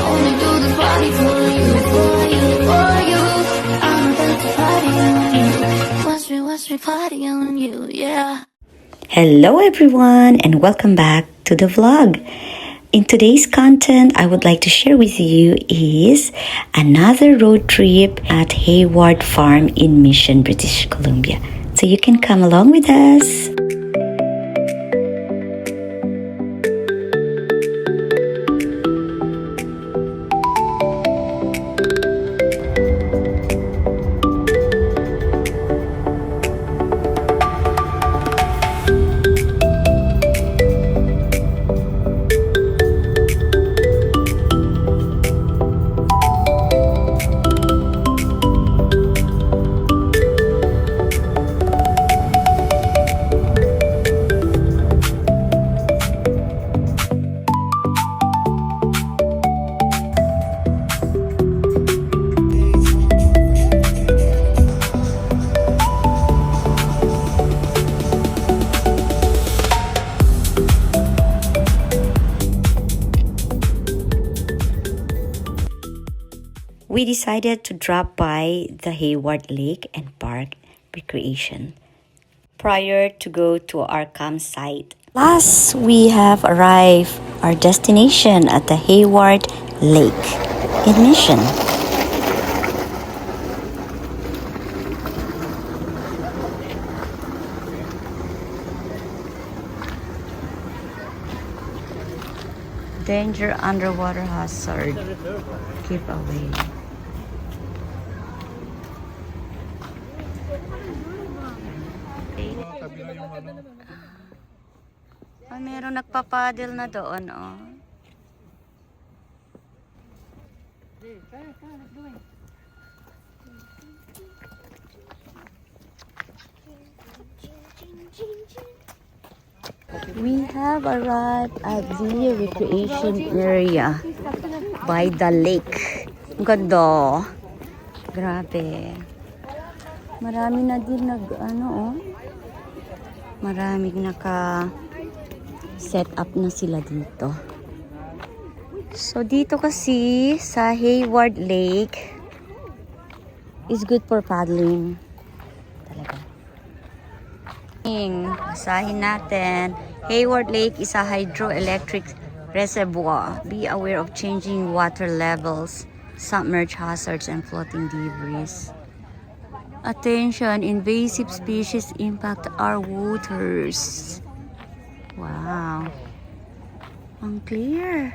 wanna do the party for you, for you, for you. I'm about to party on you. Watch me party on you, yeah. Hello everyone and welcome back to the vlog. In today's content, I would like to share with you is another road trip at Hayward Farm in Mission, British Columbia. So you can come along with us. We decided to drop by the Hayward Lake and Park Recreation prior to go to our campsite. Last, we have arrived our destination at the Hayward Lake in Mission. Danger underwater hazard. Keep away. Ay, meron nagpapadel na doon, oh. We have arrived at the recreation area by the lake. Ang ganda. Grabe. Marami na din maraming set up na sila dito. So dito kasi sa Hayward Lake is good for paddling. Talaga. Basahin natin. Hayward Lake is a hydroelectric reservoir. Be aware of changing water levels, submerged hazards, and floating debris. Attention, invasive species impact our waters. Wow. Ang clear.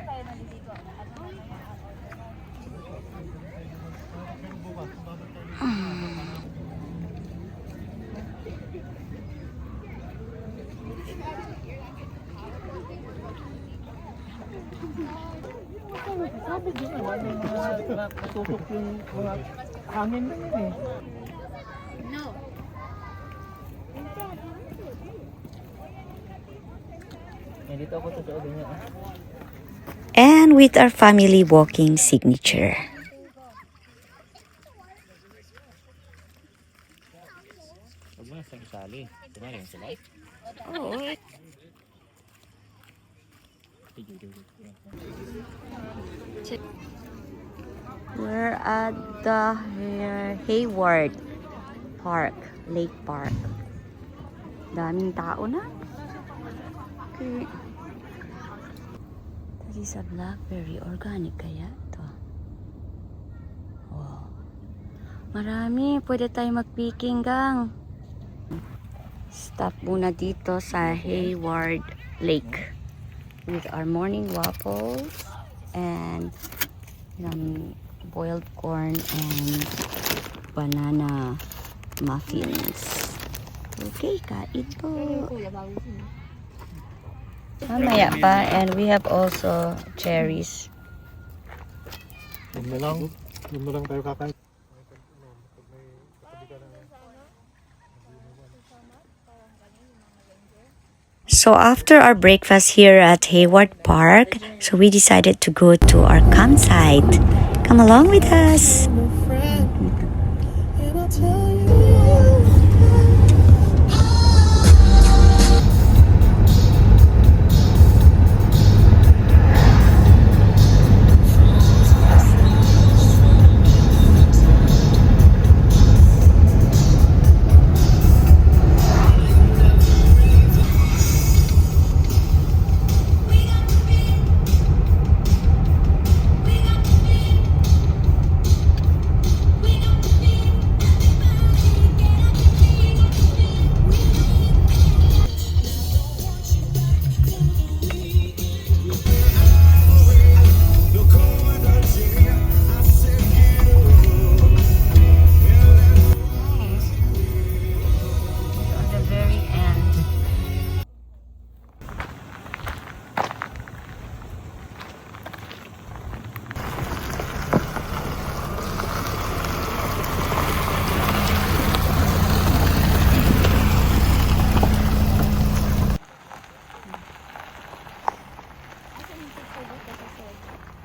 Tutok yung mga hangin na yun eh. Dito ako sa loob niya. And with our family walking signature. Huwag mo na sa isali. Tumarin sila. Oo. We're at the Hayward Park, Lake Park. Daming tao na. Okay. This is a blackberry. Organic kaya to? Wow. Marami. Pwede tayo mag-picking, gang. Stop muna dito sa Hayward Lake with our morning waffles and boiled corn and banana muffins. Okay, kain po. Mamaya pa, and we have also cherries. Doon na lang tayo kakain. So after our breakfast here at Hayward Park, so we decided to go to our campsite. Come along with us.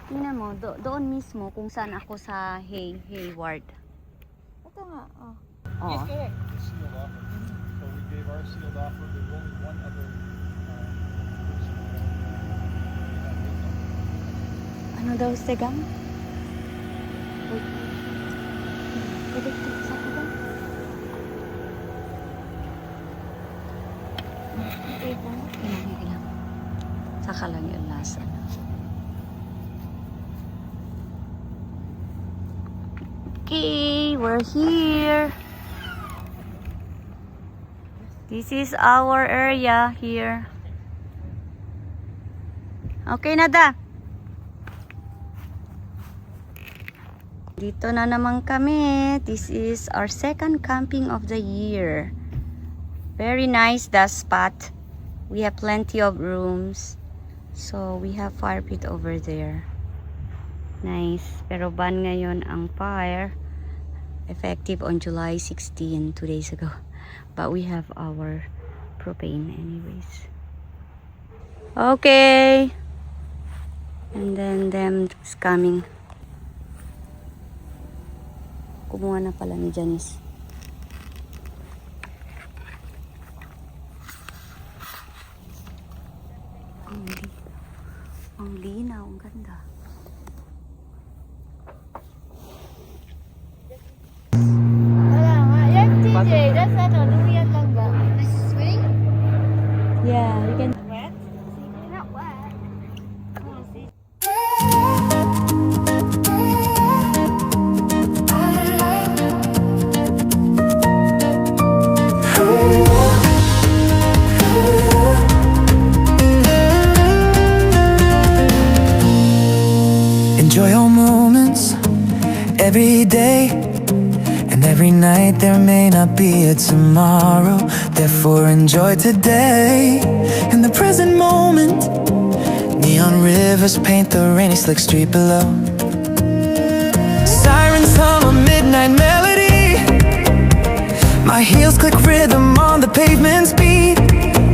Tingnan mo, doon mismo kung saan ako sa Hayward. Ito nga, oh. Oh. Sealed offer. So we gave our sealed offer. There's only one other person. Ano daw, Stegang? Wait. Pwede ito sa akin. Ilang. Saka lang yung lasa. Okay, we're here. This is our area here. Okay, Nada. Dito na naman kami. This is our second camping of the year. Very nice the spot. We have plenty of rooms. So we have fire pit over there. Nice. Pero ban ngayon ang fire. Effective on July 16, 2 days ago. But we have our propane anyways. Okay. And then them is coming. Kumuha na pala ni Janice. Ang linaw, ang ganda. Wala nga. Yan, TJ. That's ano, lumiyan lang ba? Swing? Yeah, you can. Wet? Not wet. Oh, see. Enjoy all moments every day and every night. There may not be a tomorrow, therefore enjoy today. In the present moment, neon rivers paint the rainy slick street below. Sirens hum a midnight melody. My heels click rhythm on the pavement's beat.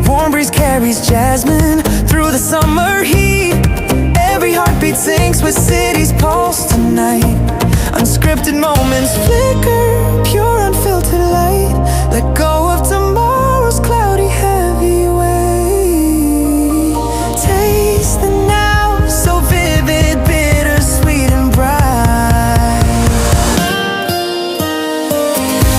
Warm breeze carries jasmine through the summer heat. Every heartbeat syncs with city's pulse tonight. Unscripted moments flicker, pure unfiltered light. Let go of tomorrow's cloudy heavy weight. Taste the now, so vivid, bittersweet and bright.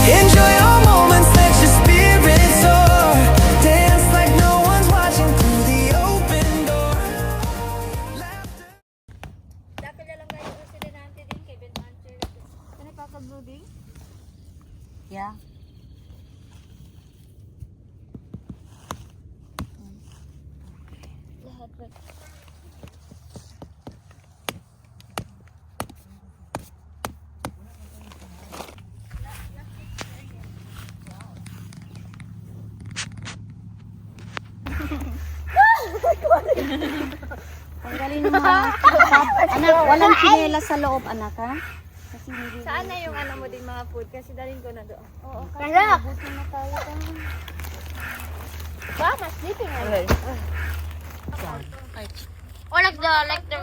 Enjoy all moments, let your spirit soar. Dance like no one's watching through the open door. Dapat na lang kayo sila natin din kay Ben Mancher. Ano pa ka-brooding? Yeah. Lahat ba? Tanggalin mo mga anak, walang tsinelas sa loob, anak, ha? Kasi hindi. Saan na yung ano mo din mga food? Kasi dalhin ko na doon. Oo, Kaya, buti na tayo doon. Ba, mas sleeping na. Or like the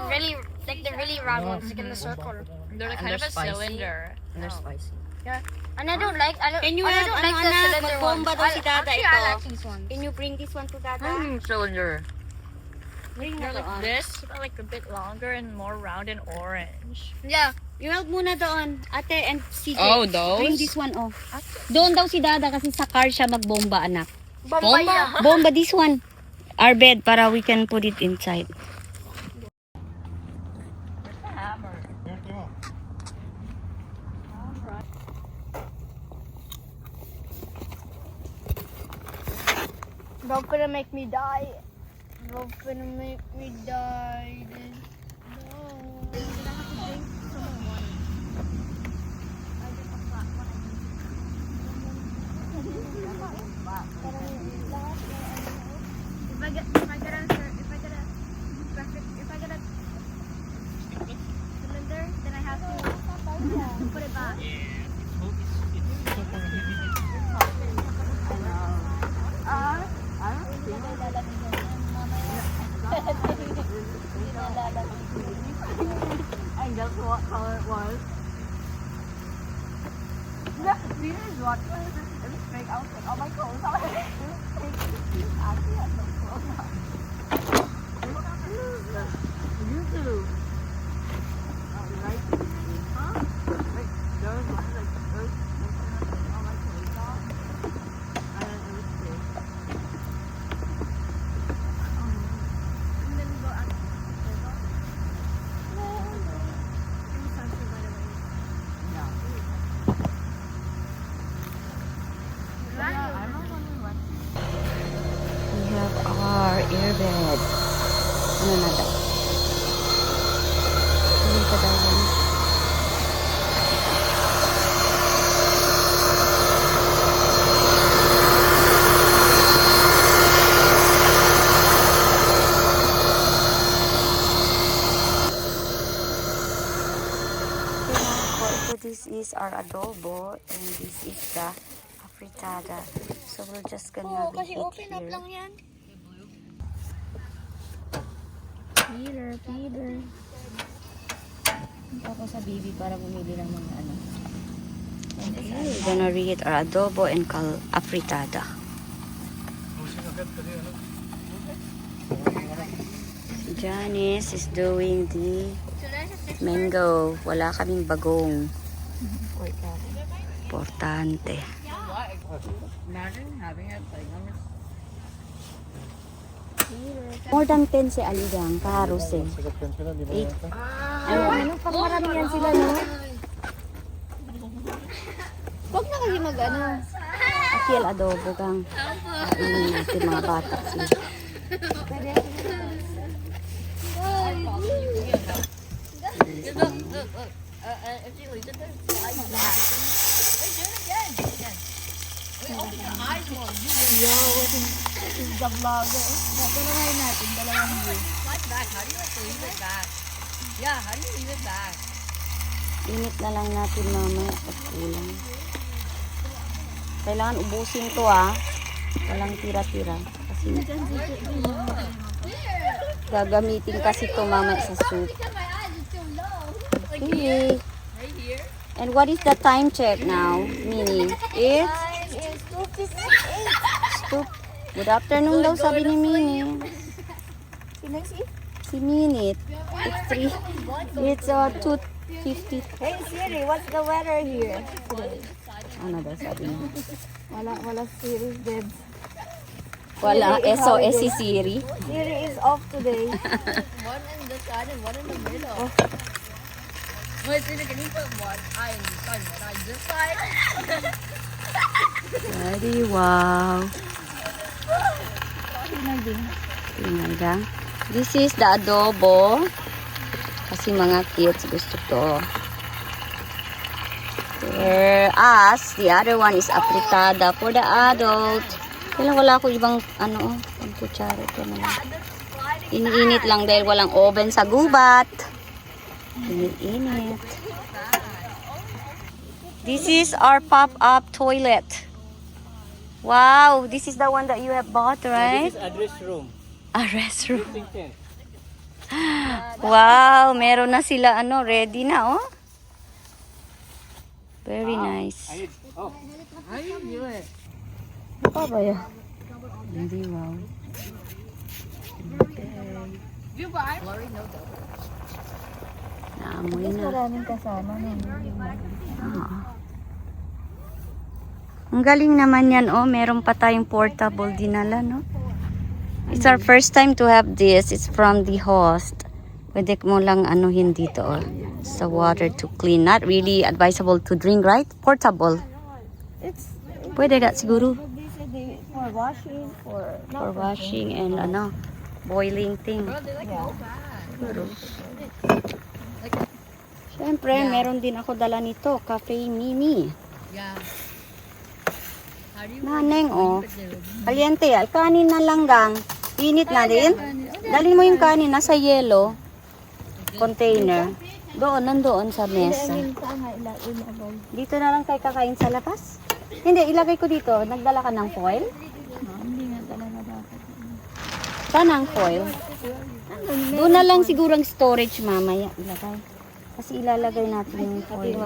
really round ones, like in the circle. They're like kind of a cylinder. And they're spicy. And I don't like Can you I have, don't like the anak, cylinder ones. magbomba daw si Dada Actually, ito. I like these ones. Can you bring this one to Dada? Cylinder. Bring na They're like doon. this, but like a bit longer and more round and orange. Yeah. You help muna doon, ate and CJ. Oh, those? Bring this one, oh. Doon daw si Dada kasi sa car siya magbomba, anak. Bomba. Bomba, this one. Our bed para we can put it inside. Don't gonna make me die. Don't gonna make me die. If I get a cylinder, then I have to put it back. what color it was. Yeah, Peter's what color is it? It was fake. I was like, oh my clothes. It was fake. Actually, I had no clothes on. You do. Oh, right? Huh? Like, there was one, like, there was all my clothes off. And then it was fake. And then we go out. We have our airbed. Ano na daw? Ano ka daw yan? So this is our adobo and this is the afritada. So we're just gonna be eat here. yan. Peter. Ako sa baby para bumili ng mga ano. Okay, we're gonna read our adobo and call afritada. Janice is doing the mango. Wala kaming bagong. Importante. Imagine having it like on your More than 10 si Aligang, kaharus eh. 8. Ano, pag marami yan sila, no? Huwag na kasi mag-ano. Akil adobo kang. Kainin natin mga bata sila. if you leave it there, slide back. Wait, do it again. Wait, open your eyes more. This is the vlogger. Dalawahin natin, dalawang view. Slide back. How do you like to leave it back? Yeah, how do you leave it back? Init na lang natin mamaya at kulang. Kailangan ubusin to Walang tira-tira. Kasi gagamitin kasi to mamaya sa soup. Okay. Right here. And what is the time check now, Mini? It's Is 2:58. Good afternoon daw, sabi ni Mini. Sino si? Si Minit. It's 2:50. Hey Siri, what's the weather here today? Ano daw sabi niya? Wala Siri, Deb. Wala, SOS si Siri. Siri is off today. One in the side and one in the middle. Wait, Siri, can you put one eye in the sun, one eye this side? Daddy, wow. Tingnan. This is the adobo. Kasi mga kids gusto to. Whereas, the other one is afritada for the adult. Kailan wala ko ibang, pang-kutsara ito na lang. Iniinit lang dahil walang oven sa gubat. Init. This is our pop-up toilet. Wow, this is the one that you have bought, right? This is address room. A restroom. 10. Wow, meron na sila ready na Very nice. Oh, How do you do it? Apa ba yan? Hindi, wow. You buy? Blurry no though. Naamoy na. Maraming kasama na. Ang galing naman yan, meron pa tayong portable dinala, no? It's our first time to have this. It's from the host. Pwede mo lang anuhin dito, sa water to clean. Not really advisable to drink, right? Portable. It's Pwede ka siguro. they said for washing, For washing and boiling thing. Siguro. Siyempre, meron din ako dala nito. Cafe Mini. Yeah. How do you Naneng, Kaliente yan. Kanin na lang gang. Init na din. Dalhin mo yung kanin. Nasa yellow container. Nandoon sa mesa. Dito na lang kayo kakain sa labas? Hindi, ilagay ko dito. Nagdala ka ng foil? Hindi nga talaga dapat. Saan ang foil? Doon na lang siguro ang storage mamaya. Ilagay. Kasi ilalagay natin yung foil.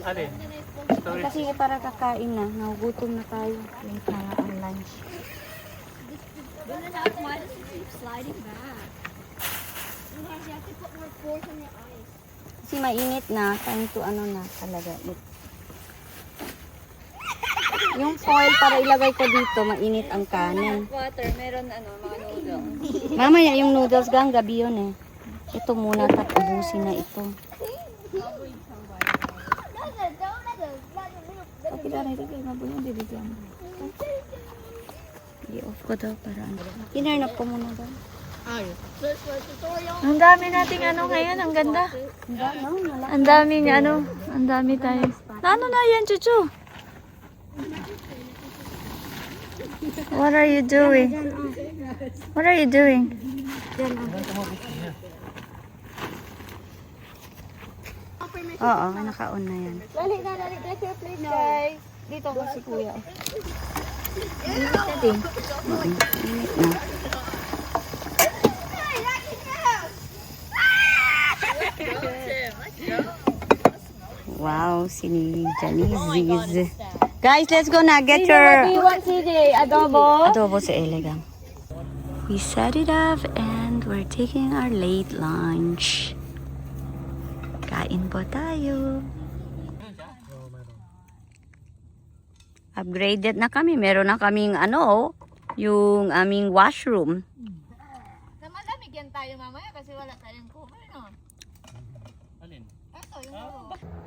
Alin? Kasi para kakain na. Nagugutom na tayo. Late na ang lunch. Kasi mainit na. Time to ano na talaga. Yung foil para ilagay ko dito, mainit ang kanin. Water, meron mga noodles. Mamaya yung noodles gang gabi yun eh. Ito muna, ubusin na ito. Okay, dara, ito kayo mabuhay, bibigyan mo. I-off ko daw para ano. Tinarnap ko muna daw. Ang dami nating ngayon, ang ganda. Ang daming ang dami tayo. Ano na yan, Chuchu? What are you doing? What are you doing? Oo, naka-on na yan. Dali, get your plate, guys. Dito ko si kuya. Init na din. Init na. Wow, si Janice. Guys, let's go na. Get your want, CJ? Adobo? adobo sa Elegang. We set it up and we're taking our late lunch. Kain po tayo. Upgraded na kami. Meron na kaming yung aming washroom. Malamig yan tayo mamaya kasi wala tayong cover, no? Alin? Ito, yung ulo. No.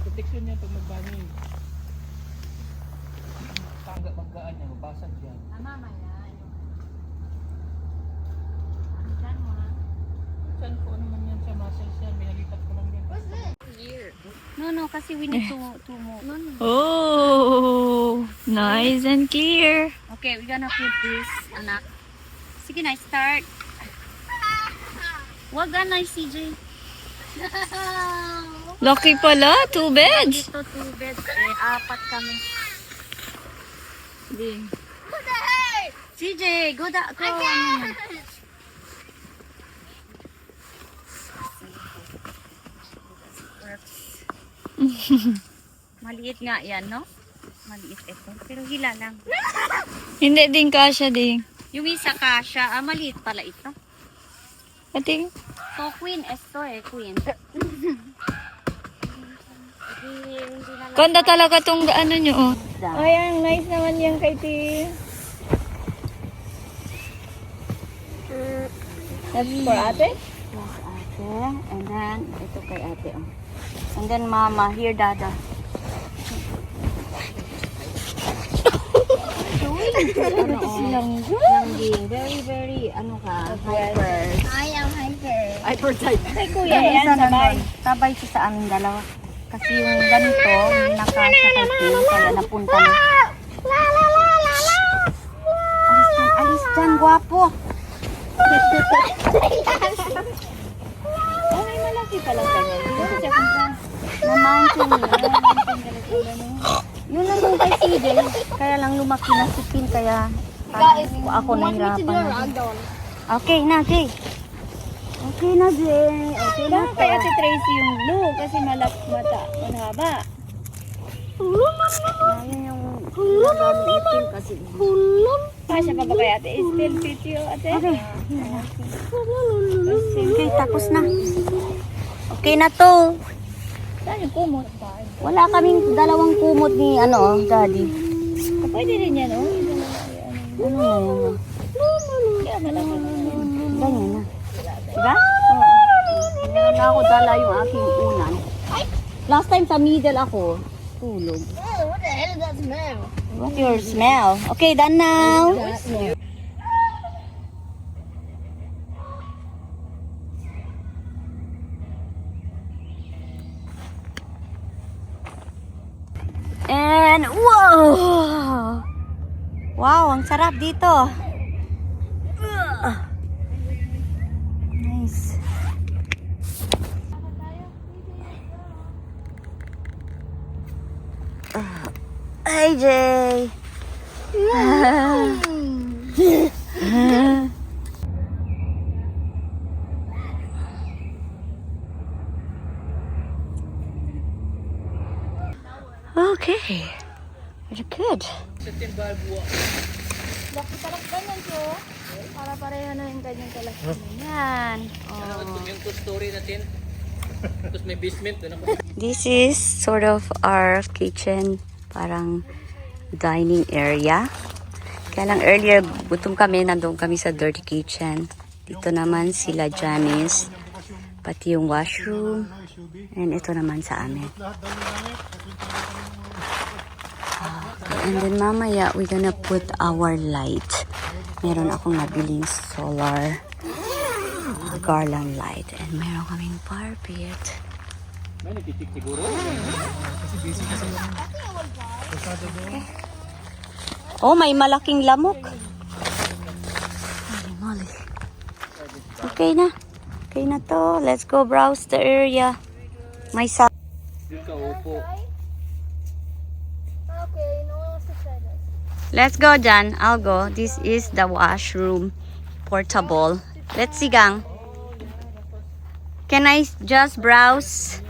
Protection niya pag magbanyo. Banggaan niya, mabasag yan. Mamaya. Saan ko naman yan sa muscles yan? Binalipat ko lang yan. No, kasi we need to move. Oh, nice and clear. Okay, we're gonna put this, anak. Sige na, start. Wag na, CJ. Lucky pala, 2 beds. Dito 2 beds, 4 kami. CJ, go da, go. Maliit nga yan, no? Maliit ito. Pero hila lang. Hindi din kasya din. Yung isa kasha, maliit pala ito. Ating, So, queen, esto queen. ganda talaga tong nyo, oh. Ayan, nice naman yan kay T. That's for ate? Yes, ate. And then, ito kay ate, oh. And then, mama. Here, dada. Langgi. Very, very, hyper. I am hyper. Hyper type. Kay kuya, yan, sabay. Sabay siya sa aming dalawa. Kasi yung ganito, may nakasya kay Kim, kaya napunta na. Alis dyan, gwapo. Ay, malaki pala kanya. Hindi ko siya kung Na-mountain yun lang yung kay CJ. Kaya lang lumaki na si Pin, kaya ako nahirapan na. Okay na, Jay. Okay na, Jay. Okay na. kay Ate Tracy yung blue kasi mata. Manhaba. Ayun yung gagamitin kasi. Kasya pa ba kay Ate? Still fit you, Ate? Okay. Okay, tapos na. Okay na to. Saan yung kumot? Wala kaming dalawang kumot ni Daddy. Pwede rin yan, oh. Ano na yan? Kaya malaki. Ganyan na. Diba? Meron na ako dala yung aking unan. Last time sa middle ako, tulog. What the hell is that smell? What's your smell? Okay, done now. And, wow! Wow, ang sarap dito. Nice. Hi, Jay. Okay. Very good. Bakit parang ganyan siya? Para pareho na yung ganyan talaga. Yan. Yung two-story natin. Tapos may basement. This is sort of our kitchen, parang dining area. Kaya lang earlier, gutom kami, nandun kami sa dirty kitchen. Dito naman sila Janice, pati yung washroom, and ito naman sa amin. And then mamaya, we're gonna put our light. Meron akong nabiling solar garland light, and meron kaming carpet. May nagtitik siguro. Oh, may malaking lamok. Holy moly. Okay na. Okay na to. Let's go browse the area. May sa... Doon ka upo. Okay, no one wants to try this. Let's go, Jan. I'll go. This is the washroom. Portable. Let's see, gang. Can I just browse?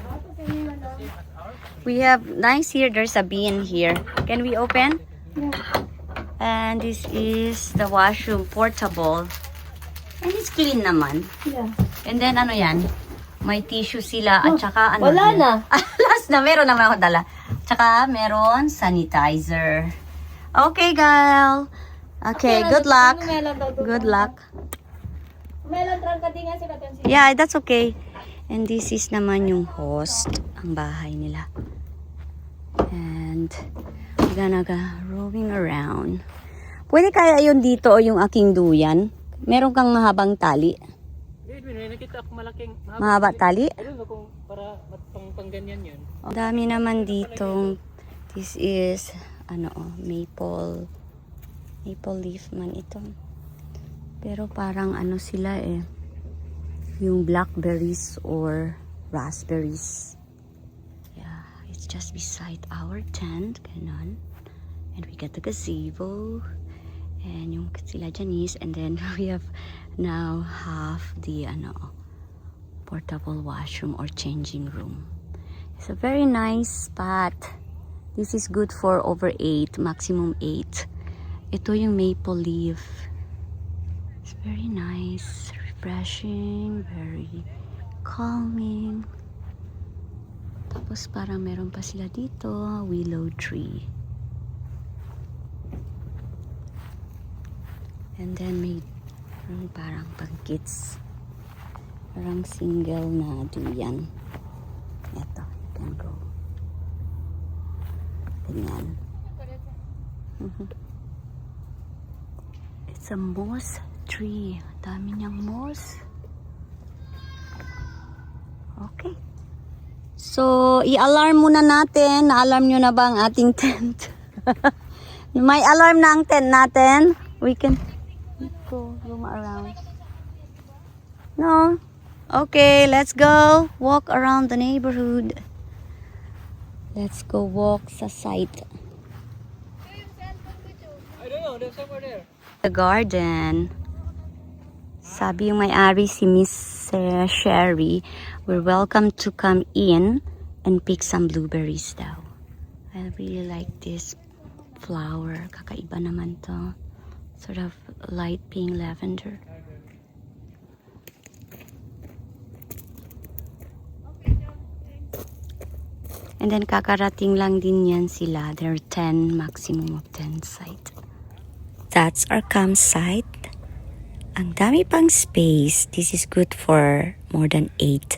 We have nice here. There's a bin here. Can we open? And this is the washroom, portable. And it's clean naman. Yeah. And then ano yan? May tissue sila at saka ano? Wala na. Last na, meron naman ako dala. Tsaka meron sanitizer. Okay, girl. Okay, good luck. Good luck. Yeah, that's okay. And this is naman yung host, ang bahay nila. And we're gonna go roaming around. Pwede kaya yun dito o yung aking duyan? Meron kang mahabang tali? May nakita ako malaking Mahaba tali? Ayun kung para pang ganyan yan. Ang dami naman dito. This is ano maple leaf man ito. Pero parang ano sila yung blackberries or raspberries. Yeah, it's just beside our tent, ganon. And we got the gazebo and yung sila Janice, and then we have now half the portable washroom or changing room. It's a very nice spot. This is good for over 8, maximum 8. Ito yung maple leaf. It's very nice, refreshing, very calming. Tapos parang meron pa sila dito, willow tree. And then may parang pang kids. Parang single na duyan. Ito, you can go. Ganyan. It's a moss tree. Dami niyang moss. Okay. So, i-alarm muna natin. Na-alarm nyo na ba ang ating tent? May alarm na ang tent natin. We can go roam around. No? Okay, let's go. Walk around the neighborhood. Let's go walk sa site. I don't know, there's somewhere there. The garden. Sabi yung may-ari si Miss Sherry, we're welcome to come in and pick some blueberries daw. I really like this flower. Kakaiba naman to. Sort of light pink lavender. And then kakarating lang din yan sila. There are 10, maximum of 10 site. That's our campsite. Ang dami pang space. This is good for more than 8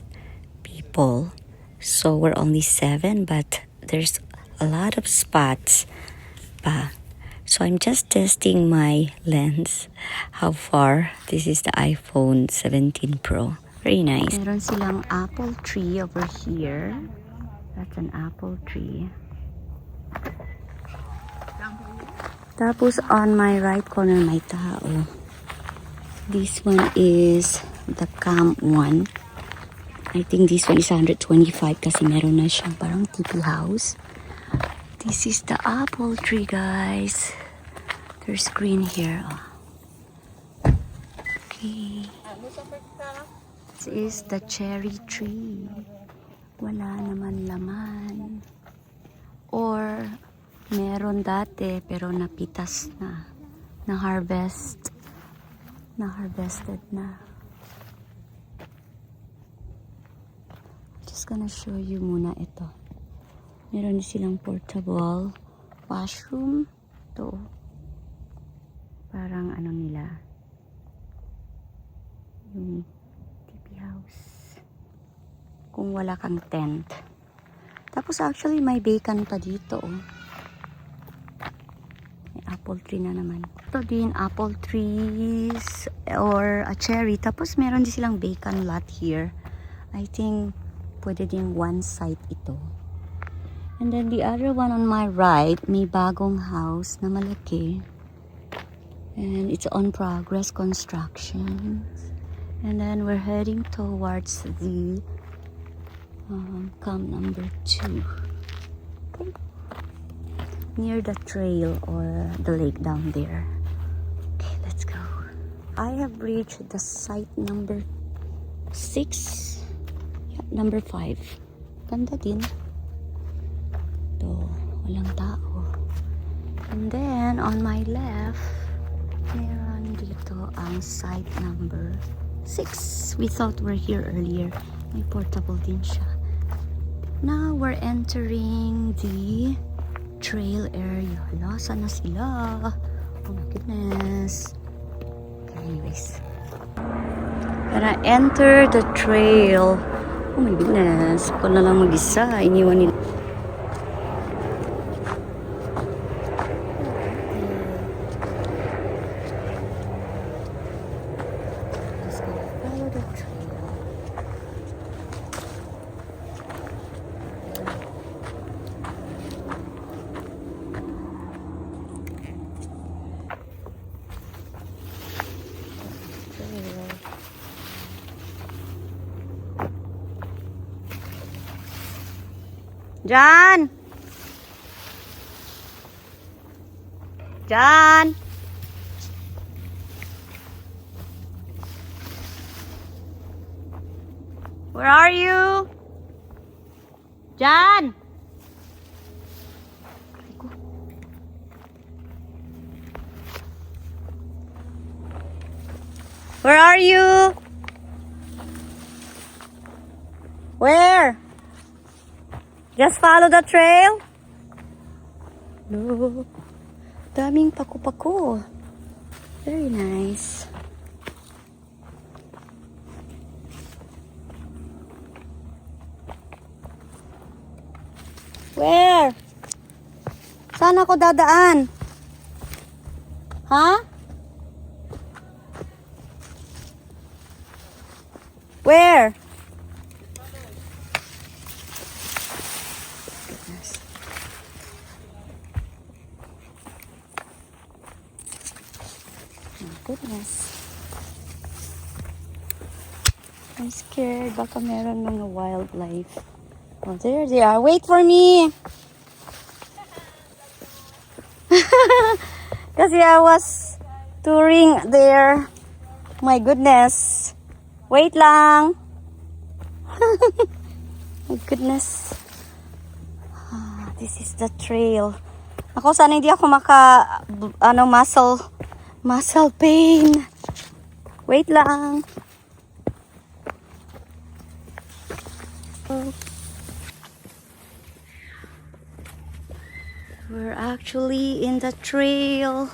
people. So we're only 7, but there's a lot of spots pa. So I'm just testing my lens. How far? This is the iPhone 17 Pro. Very nice. Meron silang apple tree over here. That's an apple tree. Tapos on my right corner may tao. This one is the camp one. I think this one is 125 kasi meron na siyang parang tipi house. This is the apple tree, guys. There's green here. Oh. Okay. This is the cherry tree. Wala naman laman. Or meron dati pero napitas na. Na-harvested na. Just gonna show you muna ito. Meron din silang portable washroom. Ito. Parang ano nila. Yung TP house. Kung wala kang tent. Tapos actually may bacon pa dito. Oh. May apple tree na naman. Ito din apple trees or a cherry. Tapos meron din silang bacon lot here. I think pwede din one site ito. And then the other one on my right, may bagong house na malaki. And it's on progress construction. And then we're heading towards the camp number 2. Okay. Near the trail or the lake down there. Okay, let's go. I have reached the site number 6. Yeah, number 5. Ganda din. Ito, walang tao. And then, on my left, meron dito ang site number 6. We thought we're here earlier. May portable din siya. Now, we're entering the trail area. Hala, saan na sila? Oh my goodness. Okay, anyways. Gonna enter the trail. Oh my goodness. Ako na lang mag-isa. Iniwan nila. Just gonna follow the trail. John! John! Where are you? John! Where are you? Where? Just follow the trail. Look. Daming paku-paku. Very nice. Where? Saan ako dadaan? Ha? Where? Goodness. I'm scared. Baka meron mga wildlife. Oh, there they are. Wait for me. Kasi I was touring there. My goodness. Wait lang. My goodness. This is the trail. Ako sana hindi ako muscle pain. Wait lang. We're actually in the trail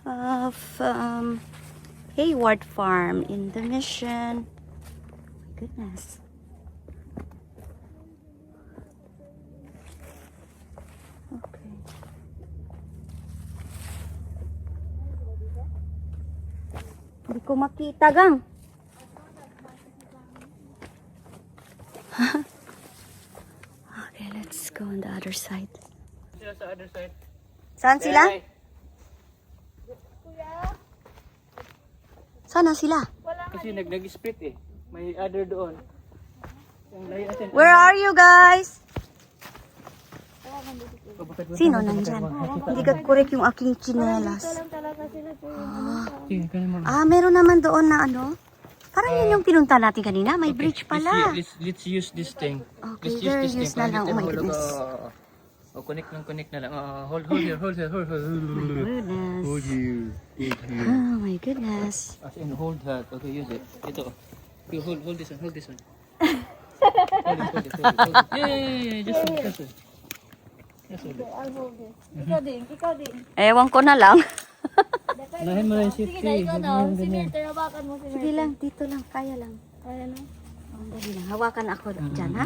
of Hayward Farm in the Mission. Goodness. Okay. Hindi ko makita, gang. Okay, let's go on the other side. Sila sa other side. Saan sila? Sana sila? Kasi nag-split eh. May other doon. Yung layo natin. Where are you guys? Sino nandyan? Hindi ka correct yung aking chinelas. Meron naman doon na ano? Parang yun yung pinunta natin kanina. May bridge pala. Let's use this thing. Okay, there it is na lang. Oh my goodness. Connect na lang. Hold here. Goodness. Hold here. Oh my goodness. As in, hold that. Okay, use it. Ito. You hold this one. Hold it. Yeah. Just hold it. Ewan ko na lang. Unahin mo na yung safety. Sige lang, dito lang. Kaya lang. Dali lang. Hawakan ako dyan, ha?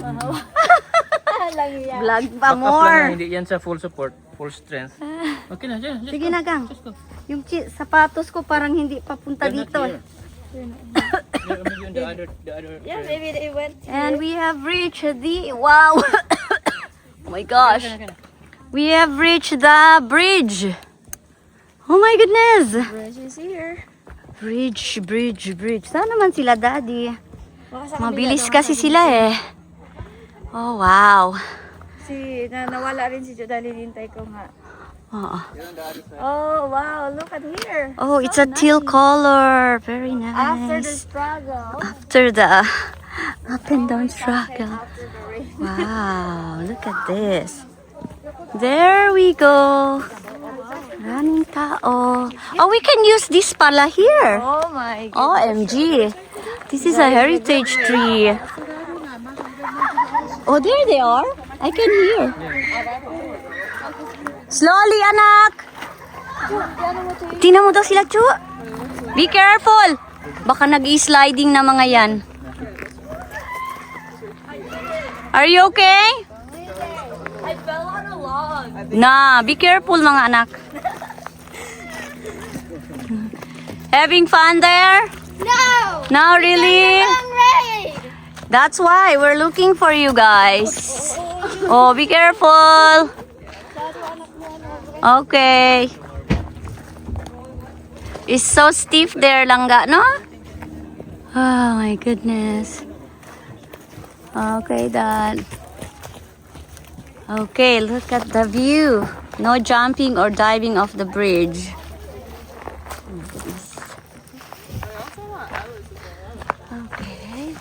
Vlog pa more. Hindi yan sa full support, full strength. Okay na, dyan. Sige na, gang. Yung sapatos ko parang hindi papunta dito. Yeah, maybe they went. And we have reached the... Wow! Oh my gosh. We have reached the bridge. Oh my goodness. Bridge is here. Bridge. Saan naman sila, Daddy? Mabilis kasi sila eh. Oh, wow. Nawala rin si Jodali, nintay ko nga. Oo. Oh, wow, look at here. Oh, it's a teal color. Very nice. After the struggle. After the up and down struggle. Wow, look at this. There we go. Running tao. Oh, we can use this pala here. Oh my god. OMG. This is a heritage tree. Oh, there they are. I can hear. Slowly, anak. Tingnan mo daw sila, Chu. Be careful. Baka nag-i-sliding na mga yan. Are you okay? I fell on a log. Nah, be careful mga anak. Having fun there? No! No, really? I'm ready! That's why we're looking for you guys. Oh, be careful. Okay. It's so stiff there, Langga, no? Oh my goodness. Okay, Dad. Okay, look at the view. No jumping or diving off the bridge. Okay.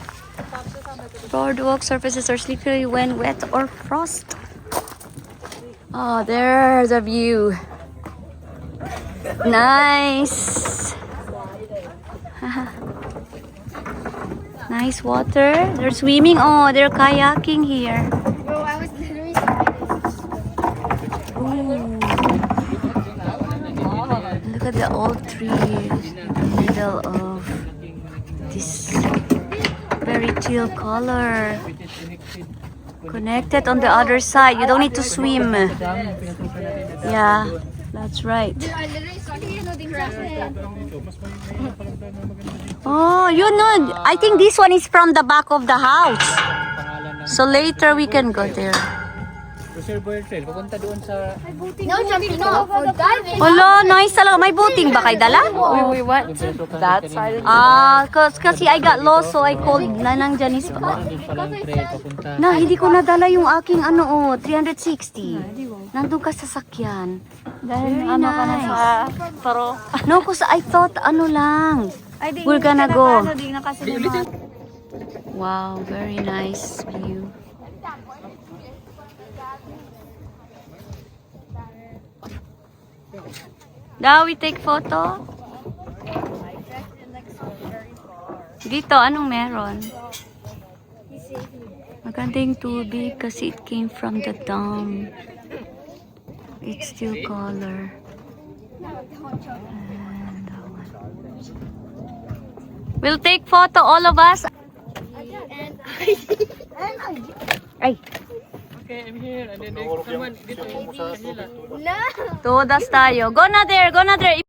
Boardwalk surfaces are slippery when wet or frost. Oh, there's the view. Nice. Nice water. They're swimming. Oh, they're kayaking here. Bro, I was literally sliding. Look at the old trees in the middle of this very teal color. Connected on the other side. You don't need to swim. Yeah, that's right. I literally started crashing. Oh, you know, I think this one is from the back of the house. So later we can go there. Reservoir Trail, papunta doon sa... No jumping off or diving. Hello, nice talaga. May boating ba kayo dala? We went to that side of Kasi I got lost so I called Nanang Janice. Doon palang trail, papunta... Na, hindi ko nadala yung aking 360. Nandun ka sa sakyan. Very nice. Pero, No, cause I thought lang. We're gonna go. Wow, very nice view. Daw, we take photo? Dito, anong meron? Maganda yung tubig kasi it came from the dam. It's still color. And that one. We'll take photo, all of us. Ay, Okay, I'm here. And then someone dito. No! todas tayo. Go na there, go na there.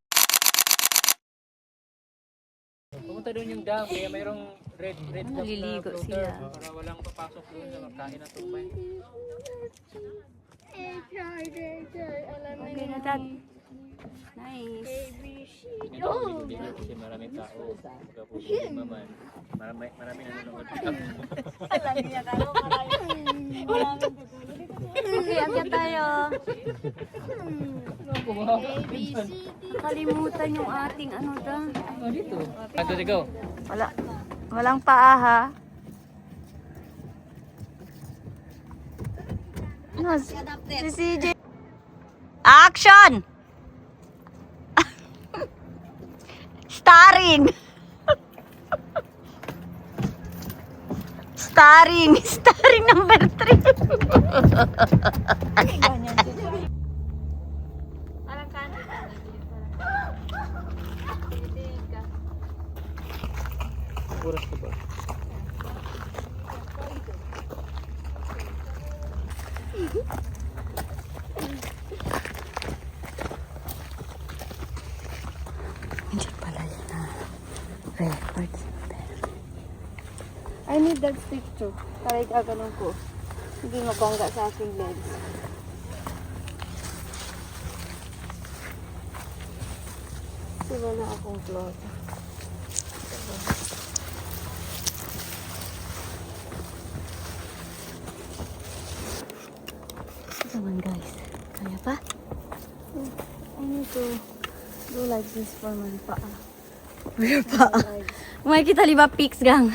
Pumunta doon yung dam, kaya mayroong red Naliligo floater sila. para walang papasok doon na magkain ng tubig. Okay na, Dad. Nice. Hindi kasi maraming tao. Kapusin naman. Marami nanonood. Okay, akyat tayo. Kalimutan yung ating ano da. Ito, go. Walang paa ha. Ano, si CJ. Action! Starring! Starring number 3. Oras ka ba? Andiyan pala yun na record. I need that stick too. Para ikaganon ko. Hindi mabangga sa aking legs. Kasi wala akong cloth. Ito naman guys. Kaya pa? I need to do like this for my paa. Wala pa. May kita liba pics gang.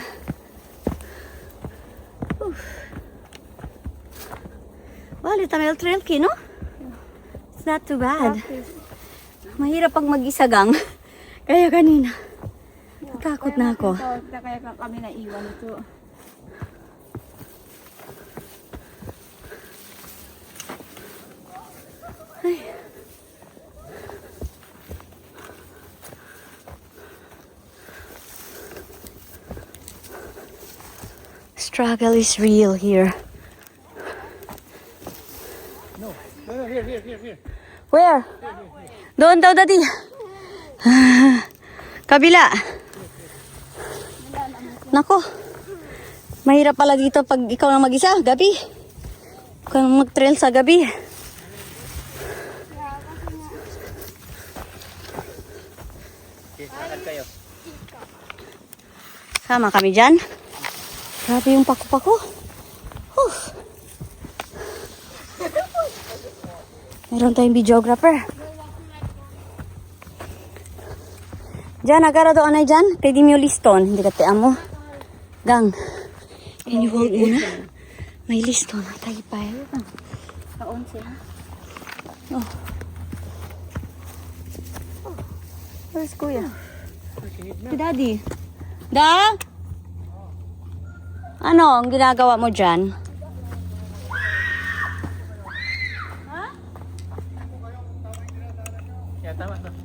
Well, it's a little tricky, no? It's not too bad. Mahirap pag mag-isa gang. Kaya kanina, natakot na ako. Kaya kami naiwan ito. Struggle is real here. No, here. Where? Doon daw, daddy. Kabila. Nako. Mahirap pala dito pag ikaw lang mag-isa, gabi. Ikaw lang mag-trail sa gabi. Kayo. Sama kami dyan. Grabe yung paku-paku. Meron tayong videographer. Diyan, agara doon na dyan. Pwede mo yung liston. Hindi ka tiyan mo. Gang. Can you hold muna? May liston. Tayo pa. Ka-11 ha? Oh. Where's Kuya? Si Daddy. Da? Ano ang ginagawa mo dyan?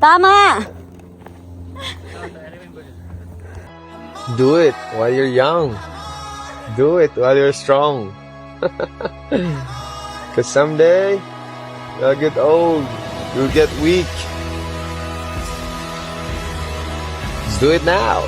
Tama! Do it while you're young. Do it while you're strong. Because someday, you'll get old. You'll get weak. Just do it now.